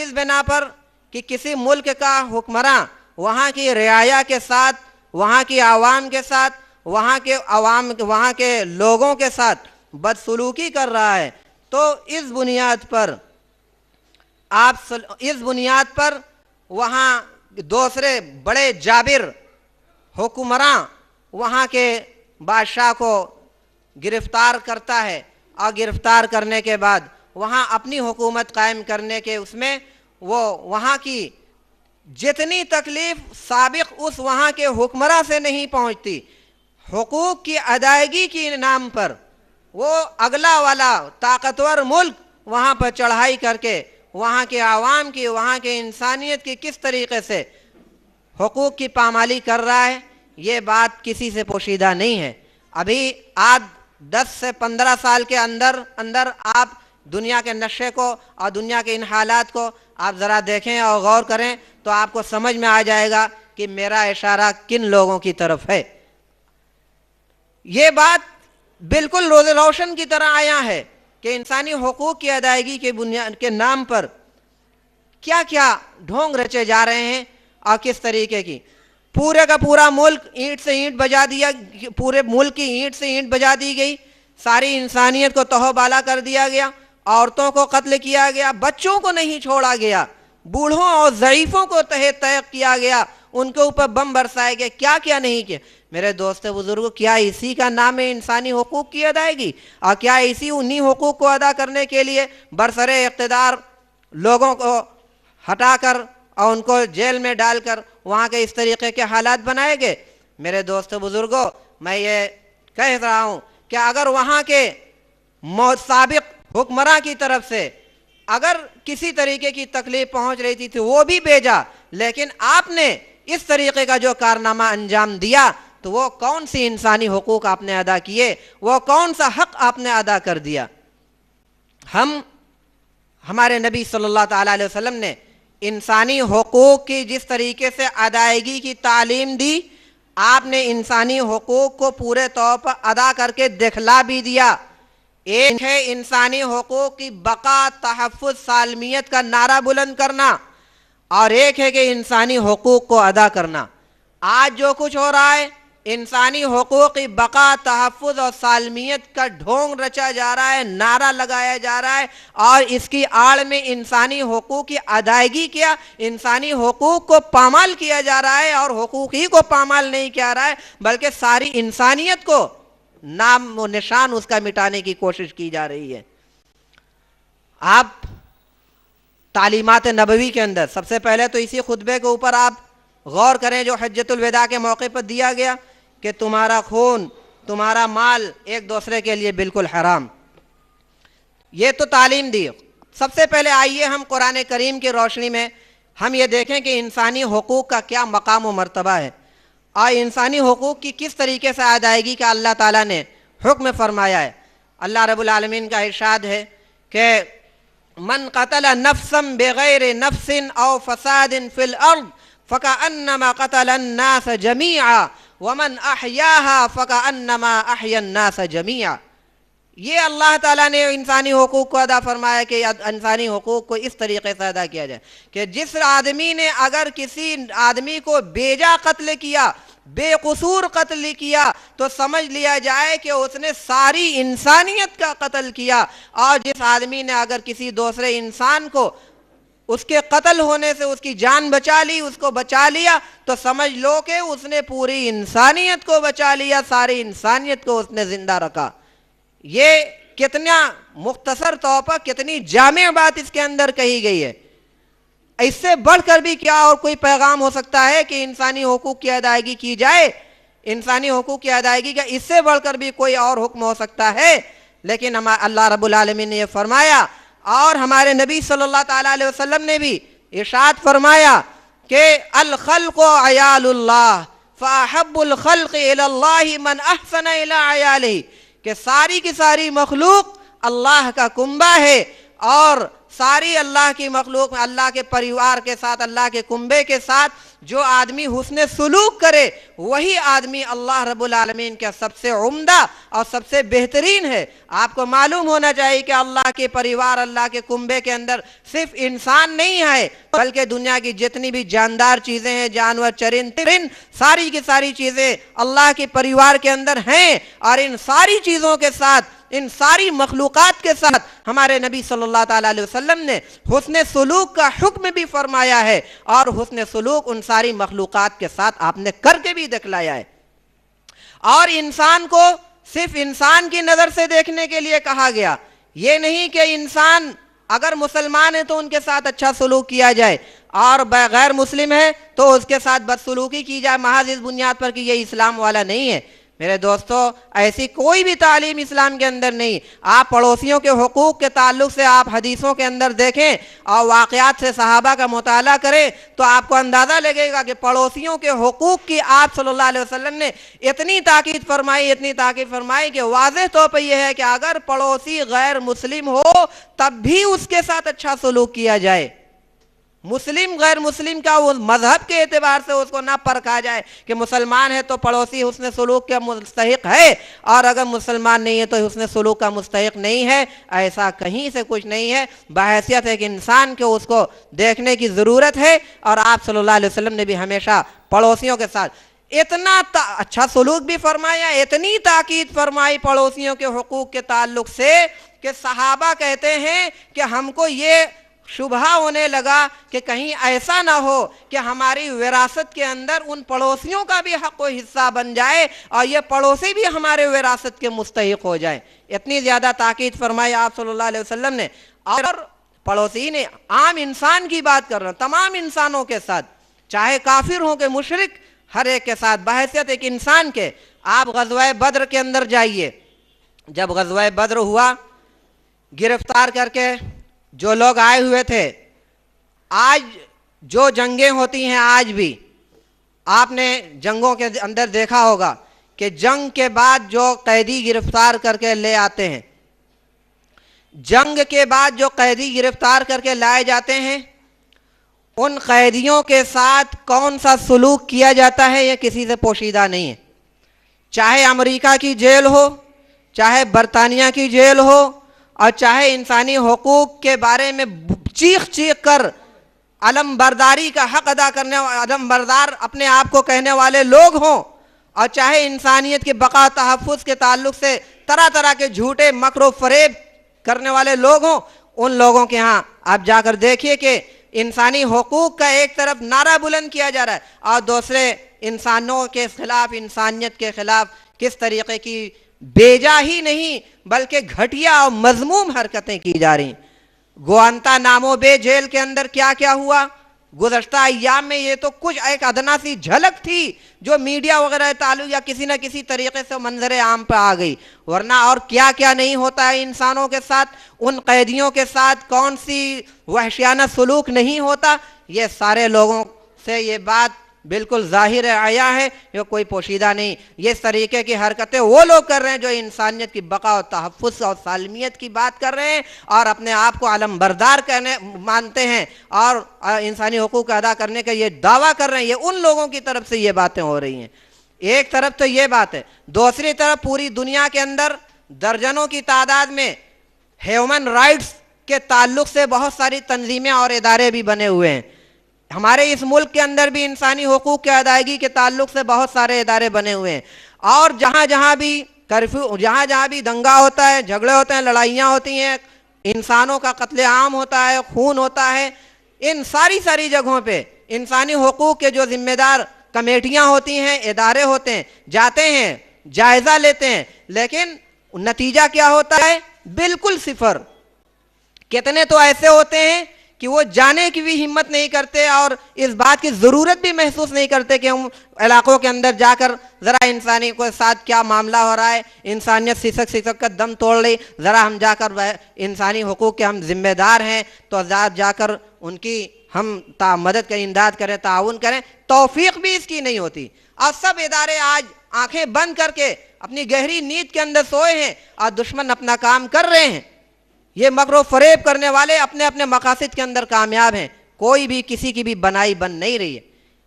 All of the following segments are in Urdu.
اس بنا پر کہ کسی ملک کا حکمراں وہاں کی رعایا کے ساتھ، وہاں کی عوام کے ساتھ، وہاں کے لوگوں کے ساتھ بدسلوکی کر رہا ہے، تو اس بنیاد پر وہاں دوسرے بڑے جابر حکمراں وہاں کے بادشاہ کو گرفتار کرتا ہے، اور گرفتار کرنے کے بعد وہاں اپنی حکومت قائم کرنے کے اس میں وہ وہاں کی جتنی تکلیف سابق اس وہاں کے حکمراں سے نہیں پہنچتی، حقوق کی ادائیگی کے نام پر وہ اگلا والا طاقتور ملک وہاں پر چڑھائی کر کے وہاں کے عوام کی، وہاں کے انسانیت کی کس طریقے سے حقوق کی پامالی کر رہا ہے، یہ بات کسی سے پوشیدہ نہیں ہے۔ ابھی آج 10 سے 15 سال کے اندر آپ دنیا کے نقشے کو اور دنیا کے ان حالات کو آپ ذرا دیکھیں اور غور کریں تو آپ کو سمجھ میں آ جائے گا کہ میرا اشارہ کن لوگوں کی طرف ہے۔ یہ بات بالکل روز روشن کی طرح آیا ہے کہ انسانی حقوق کی ادائیگی کے بنیاد کے نام پر کیا کیا ڈھونگ رچے جا رہے ہیں اور کس طریقے کی پورے کا پورا ملک اینٹ سے اینٹ بجا دیا، پورے ملک کی اینٹ سے اینٹ بجا دی گئی، ساری انسانیت کو تہو بالا کر دیا گیا، عورتوں کو قتل کیا گیا، بچوں کو نہیں چھوڑا گیا، بوڑھوں اور ضعیفوں کو تحت تیق کیا گیا، ان کے اوپر بم برسائے گئے، کیا کیا نہیں کیا۔ میرے دوست بزرگوں، کیا اسی کا نام ہے انسانی حقوق کی ادائیگی؟ اور کیا اسی انہی حقوق کو ادا کرنے کے لیے برسر اقتدار لوگوں کو ہٹا کر اور ان کو جیل میں ڈال کر وہاں کے اس طریقے کے حالات بنائے گئے؟ میرے دوست بزرگوں، میں یہ کہہ رہا ہوں کہ اگر وہاں کے سابق حکمراں کی طرف سے اگر کسی طریقے کی تکلیف پہنچ رہی تھی تو وہ بھی بھیجا، لیکن آپ نے اس طریقے کا جو کارنامہ انجام دیا تو وہ کون سی انسانی حقوق آپ نے ادا کیے، وہ کون سا حق آپ نے ادا کر دیا؟ ہمارے نبی صلی اللہ تعالیٰ علیہ وسلم نے انسانی حقوق کی جس طریقے سے ادائیگی کی تعلیم دی، آپ نے انسانی حقوق کو پورے طور پر ادا کر کے دکھلا بھی دیا۔ ایک ہے انسانی حقوق کی بقا، تحفظ، سالمیت کا نعرہ بلند کرنا، اور ایک ہے کہ انسانی حقوق کو ادا کرنا۔ آج جو کچھ ہو رہا ہے، انسانی حقوق کی بقا، تحفظ اور سالمیت کا ڈھونگ رچا جا رہا ہے، نعرہ لگایا جا رہا ہے، اور اس کی آڑ میں انسانی حقوق کی ادائیگی کیا، انسانی حقوق کو پامال کیا جا رہا ہے، اور حقوق ہی کو پامال نہیں کیا رہا ہے بلکہ ساری انسانیت کو نام و نشان اس کا مٹانے کی کوشش کی جا رہی ہے۔ آپ تعلیمات نبوی کے اندر سب سے پہلے تو اسی خطبے کے اوپر آپ غور کریں جو حجۃ الوداع کے موقع پر دیا گیا کہ تمہارا خون، تمہارا مال ایک دوسرے کے لیے بالکل حرام، یہ تو تعلیم دی۔ سب سے پہلے آئیے ہم قرآن کریم کی روشنی میں ہم یہ دیکھیں کہ انسانی حقوق کا کیا مقام و مرتبہ ہے، اور انسانی حقوق کی کس طریقے سے ادائیگی کا اللہ تعالیٰ نے حکم فرمایا ہے۔ اللہ رب العالمین کا ارشاد ہے کہ من قتل نفسا بغیر نفس او فساد فی الارض فکأنما قتل الناس جمیعا ومن احیاها فکأنما احیا الناس جمیعا۔ یہ اللہ تعالیٰ نے انسانی حقوق کو ادا فرمایا کہ انسانی حقوق کو اس طریقے سے ادا کیا جائے کہ جس آدمی نے اگر کسی آدمی کو بیجا قتل کیا، بے قصور قتل کیا، تو سمجھ لیا جائے کہ اس نے ساری انسانیت کا قتل کیا، اور جس آدمی نے اگر کسی دوسرے انسان کو اس کے قتل ہونے سے اس کی جان بچا لی، اس کو بچا لیا، تو سمجھ لو کہ اس نے پوری انسانیت کو بچا لیا، ساری انسانیت کو اس نے زندہ رکھا۔ یہ کتنا مختصر طور پر کتنی جامع بات اس کے اندر کہی گئی ہے۔ اس سے بڑھ کر بھی کیا اور کوئی پیغام ہو سکتا ہے کہ انسانی حقوق کی ادائیگی کی جائے؟ انسانی حقوق کی ادائیگی کا اس سے بڑھ کر بھی کوئی اور حکم ہو سکتا ہے؟ لیکن اللہ رب العالمین نے یہ فرمایا، اور ہمارے نبی صلی اللہ تعالیٰ علیہ وسلم نے بھی ارشاد فرمایا کہ الخلق عیال اللہ فاحب الخلق الی اللہ من احسن الی عیالہ، کہ ساری کی ساری مخلوق اللہ کا کنبہ ہے، اور ساری اللہ کی مخلوق میں اللہ کے پریوار کے ساتھ، اللہ کے کنبے کے ساتھ جو آدمی حسن سلوک کرے وہی آدمی اللہ رب العالمین کا سب سے عمدہ اور سب سے بہترین ہے۔ آپ کو معلوم ہونا چاہیے کہ اللہ کے پریوار، اللہ کے کنبے کے اندر صرف انسان نہیں ہے بلکہ دنیا کی جتنی بھی جاندار چیزیں ہیں، جانور، چرند، ساری کی ساری چیزیں اللہ کے پریوار کے اندر ہیں، اور ان ساری چیزوں کے ساتھ، ان ساری مخلوقات کے ساتھ ہمارے نبی صلی اللہ تعالیٰ علیہ وسلم نے حسن سلوک کا حکم بھی فرمایا ہے، اور حسن سلوک ان ساری مخلوقات کے ساتھ آپ نے کر کے بھی دکھلایا ہے۔ اور انسان کو صرف انسان کی نظر سے دیکھنے کے لیے کہا گیا، یہ نہیں کہ انسان اگر مسلمان ہے تو ان کے ساتھ اچھا سلوک کیا جائے اور غیر مسلم ہے تو اس کے ساتھ بدسلوکی کی جائے محض اس بنیاد پر کہ یہ اسلام والا نہیں ہے۔ میرے دوستو، ایسی کوئی بھی تعلیم اسلام کے اندر نہیں۔ آپ پڑوسیوں کے حقوق کے تعلق سے آپ حدیثوں کے اندر دیکھیں اور واقعات سے صحابہ کا مطالعہ کریں تو آپ کو اندازہ لگے گا کہ پڑوسیوں کے حقوق کی آپ صلی اللہ علیہ وسلم نے اتنی تاکید فرمائی کہ واضح طور پر یہ ہے کہ اگر پڑوسی غیر مسلم ہو تب بھی اس کے ساتھ اچھا سلوک کیا جائے۔ مسلم غیر مسلم کا وہ مذہب کے اعتبار سے اس کو نہ پرکھا جائے کہ مسلمان ہے تو پڑوسی حسن سلوک کا مستحق ہے اور اگر مسلمان نہیں ہے تو حسن سلوک کا مستحق نہیں ہے۔ ایسا کہیں سے کچھ نہیں ہے، بحیثیت ایک انسان کے اس کو دیکھنے کی ضرورت ہے۔ اور آپ صلی اللہ علیہ وسلم نے بھی ہمیشہ پڑوسیوں کے ساتھ اتنا اچھا سلوک بھی فرمایا، اتنی تاکید فرمائی پڑوسیوں کے حقوق کے تعلق سے کہ صحابہ کہتے ہیں کہ ہم کو یہ شبہ ہونے لگا کہ کہیں ایسا نہ ہو کہ ہماری وراثت کے اندر ان پڑوسیوں کا بھی حق و حصہ بن جائے اور یہ پڑوسی بھی ہمارے وراثت کے مستحق ہو جائیں۔ اتنی زیادہ تاکید فرمائی آپ صلی اللہ علیہ وسلم نے۔ اور پڑوسی نے عام انسان کی بات کر رہا ہوں، تمام انسانوں کے ساتھ، چاہے کافر ہوں کہ مشرک، ہر ایک کے ساتھ بحیثیت ایک انسان کے۔ آپ غزوہ بدر کے اندر جائیے، جب غزوہ بدر ہوا، گرفتار کر کے جو لوگ آئے ہوئے تھے، آج جو جنگیں ہوتی ہیں آج بھی آپ نے جنگوں کے اندر دیکھا ہوگا کہ جنگ کے بعد جو قیدی گرفتار کر کے لے آتے ہیں، جنگ کے بعد جو قیدی گرفتار کر کے لائے جاتے ہیں، ان قیدیوں کے ساتھ کون سا سلوک کیا جاتا ہے یہ کسی سے پوشیدہ نہیں ہے۔ چاہے امریکہ کی جیل ہو، چاہے برطانیہ کی جیل ہو، اور چاہے انسانی حقوق کے بارے میں چیخ چیخ کر علم برداری کا حق ادا کرنے، علم بردار اپنے آپ کو کہنے والے لوگ ہوں، اور چاہے انسانیت کے بقا تحفظ کے تعلق سے طرح طرح کے جھوٹے مکر و فریب کرنے والے لوگ ہوں، ان لوگوں کے ہاں آپ جا کر دیکھیے کہ انسانی حقوق کا ایک طرف نعرہ بلند کیا جا رہا ہے اور دوسرے انسانوں کے خلاف، انسانیت کے خلاف کس طریقے کی بیجا ہی نہیں بلکہ گھٹیا اور مذموم حرکتیں کی جا رہی ہیں۔ گوانتا نامو بے جیل کے اندر کیا کیا ہوا گزشتہ ایام میں، یہ تو کچھ ایک ادنا سی جھلک تھی جو میڈیا وغیرہ تعلق یا کسی نہ کسی طریقے سے منظر عام پہ آ گئی، ورنہ اور کیا کیا نہیں ہوتا ہے انسانوں کے ساتھ، ان قیدیوں کے ساتھ کون سی وحشیانہ سلوک نہیں ہوتا۔ یہ سارے لوگوں سے یہ بات بالکل ظاہر عیاں ہے، یہ کوئی پوشیدہ نہیں۔ یہ طریقے کی حرکتیں وہ لوگ کر رہے ہیں جو انسانیت کی بقا و تحفظ اور سالمیت کی بات کر رہے ہیں اور اپنے آپ کو علم بردار مانتے ہیں اور انسانی حقوق ادا کرنے کا یہ دعویٰ کر رہے ہیں۔ یہ ان لوگوں کی طرف سے یہ باتیں ہو رہی ہیں۔ ایک طرف تو یہ بات ہے، دوسری طرف پوری دنیا کے اندر درجنوں کی تعداد میں ہیومن رائٹس کے تعلق سے بہت ساری تنظیمیں اور ادارے بھی بنے ہوئے ہیں۔ ہمارے اس ملک کے اندر بھی انسانی حقوق کی ادائیگی کے تعلق سے بہت سارے ادارے بنے ہوئے ہیں، اور جہاں جہاں بھی کرفیو، جہاں جہاں بھی دنگا ہوتا ہے، جھگڑے ہوتے ہیں، لڑائیاں ہوتی ہیں، انسانوں کا قتل عام ہوتا ہے، خون ہوتا ہے، ان ساری جگہوں پہ انسانی حقوق کے جو ذمہ دار کمیٹیاں ہوتی ہیں، ادارے ہوتے ہیں، جاتے ہیں، جائزہ لیتے ہیں، لیکن نتیجہ کیا ہوتا ہے؟ بالکل صفر۔ کتنے تو ایسے ہوتے ہیں کہ وہ جانے کی بھی ہمت نہیں کرتے اور اس بات کی ضرورت بھی محسوس نہیں کرتے کہ ہم علاقوں کے اندر جا کر ذرا انسانی کے ساتھ کیا معاملہ ہو رہا ہے، انسانیت سسک کر دم توڑ لی، ذرا ہم جا کر انسانی حقوق کے ہم ذمہ دار ہیں تو جا کر ان کی ہم مدد کریں، امداد کریں، تعاون کریں۔ توفیق بھی اس کی نہیں ہوتی، اور سب ادارے آج آنکھیں بند کر کے اپنی گہری نیند کے اندر سوئے ہیں اور دشمن اپنا کام کر رہے ہیں۔ یہ مکر و فریب کرنے والے اپنے اپنے مقاصد کے اندر کامیاب ہیں، کوئی بھی کسی کی بھی بنائی بن نہیں رہی ہے۔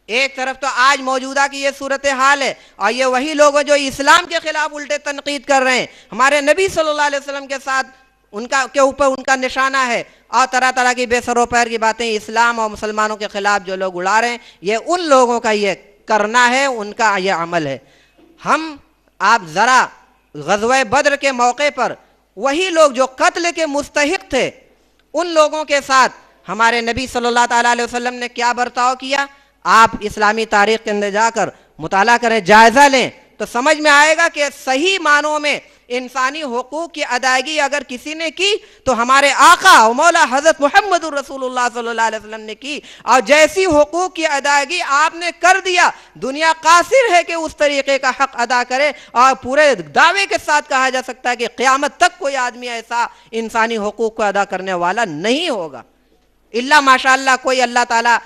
ایک طرف تو آج موجودہ کی یہ صورتحال ہے، اور یہ وہی لوگ ہیں جو اسلام کے خلاف الٹے تنقید کر رہے ہیں، ہمارے نبی صلی اللہ علیہ وسلم کے ساتھ کے اوپر ان کا نشانہ ہے، اور طرح طرح کی بے سر و پیر کی باتیں اسلام اور مسلمانوں کے خلاف جو لوگ اڑا رہے ہیں، یہ ان لوگوں کا یہ کرنا ہے، ان کا یہ عمل ہے۔ آپ ذرا غزوہ بدر کے موقع پر وہی لوگ جو قتل کے مستحق تھے، ان لوگوں کے ساتھ ہمارے نبی صلی اللہ تعالیٰ علیہ وسلم نے کیا برتاؤ کیا، آپ اسلامی تاریخ کے اندر جا کر مطالعہ کریں، جائزہ لیں، تو سمجھ میں آئے گا کہ صحیح معنوں میں انسانی حقوق کی ادائیگی اگر کسی نے کی تو ہمارے آقا و مولا حضرت محمد الرسول اللہ صلی اللہ علیہ وسلم نے کی، اور جیسی حقوق کی ادائیگی آپ نے کر دیا، دنیا قاصر ہے کہ اس طریقے کا حق ادا کرے، اور پورے دعوے کے ساتھ کہا جا سکتا ہے کہ قیامت تک کوئی آدمی ایسا انسانی حقوق کو ادا کرنے والا نہیں ہوگا، الا ماشاءاللہ کوئی اللہ تعالیٰ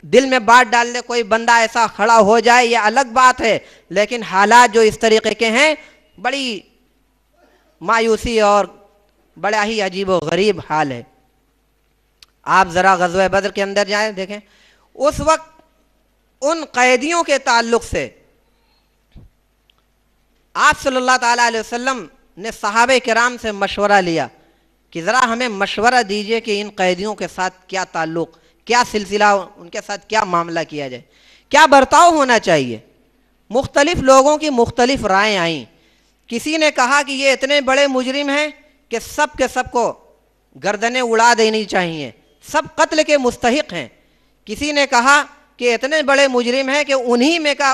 دل میں بات ڈال دے، کوئی بندہ ایسا کھڑا ہو جائے، یہ الگ بات ہے، لیکن حالات جو اس طریقے کے ہیں، بڑی مایوسی اور بڑا ہی عجیب و غریب حال ہے۔ آپ ذرا غزوہ بدر کے اندر جائیں، دیکھیں اس وقت ان قیدیوں کے تعلق سے آپ صلی اللہ تعالیٰ علیہ وسلم نے صحابہ کرام سے مشورہ لیا کہ ذرا ہمیں مشورہ دیجئے کہ ان قیدیوں کے ساتھ کیا تعلق، کیا سلسلہ، ان کے ساتھ کیا معاملہ کیا جائے، کیا برتاؤ ہونا چاہیے۔ مختلف لوگوں کی مختلف رائیں آئیں، کسی نے کہا کہ یہ اتنے بڑے مجرم ہیں کہ سب کے سب کو گردنیں اڑا دینی چاہیے، سب قتل کے مستحق ہیں۔ کسی نے کہا کہ اتنے بڑے مجرم ہیں کہ انہی میں کا